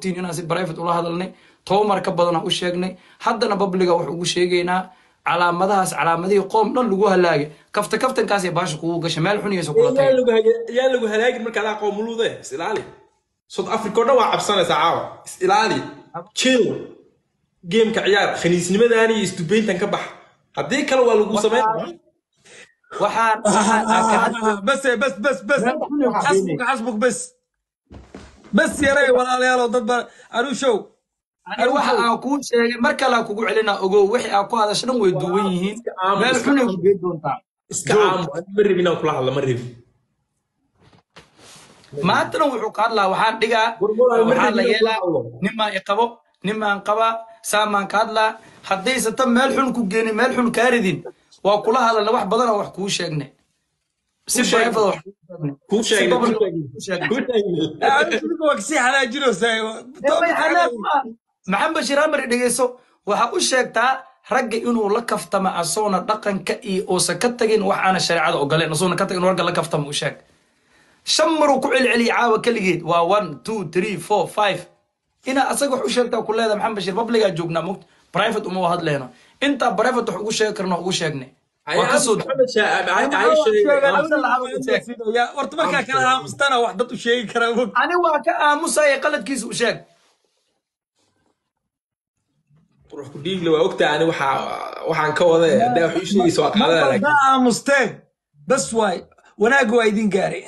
ogtiin inaan si private ula hadalnay toomar ka badan u sheegnay haddana publiga wax ugu sheegaynaa calaamadahaas calaamadihii qoom dhan lagu halaagay kaftankaas ee baasha kugu gashay meel xun yeeso kula tagay yaa lagu halaagin marka la qoomuluude ilaali South Africa oo dhan waa cabsanaysa caawa ilaali chill game ka ciyaar khaniisnimadani iyo istubeyntan ka bax haddii kale waa lagu sameeyaa waxaan حسبك بس يا ري ولا يلا ضد أنا شو أنا واحد أكون شيء مركلا كوجو علينا أجو وحي أكو هذا شنو يدوين ما الحين بدون تاع إسكام مرة بينا كل حلا مرة ما تنو وحكار لا واحد دقة واحد يلا نما يقبو نما انقبا سامان كادلا حديث تم ما الحين كوجيني ما الحين كاردين وكل هذا اللي واحد بدنا وحكو شيء سيب كوشاي وكسي على جلوس محمد بشير امر dhageyso waxa u sheegtaa rag inuu la kaftama asoona dhaqanka iyo oo sakatagin wax aan shariicada ogoleen asoona ka tagin warga la kaftama u sheeg shamaru ku cilcili caawa kaligeed waa 1 2 3 4 5 ina asaga wax u sheegtaa kuleeda maxamed bashir publiga joogna muqt private uma hadleeno inta private wax ugu sheeg karno ugu sheegnay وكسود محمد يا ورتبك كلها مستنى وحدته شيء كرا انا واكا موسى قلد كيس وشاك روح كديق لو وقت يعني waxaan ka waday daa wax ii sheegayso waa qadada laakiin mustaq bas way wanaagu ay idin gaari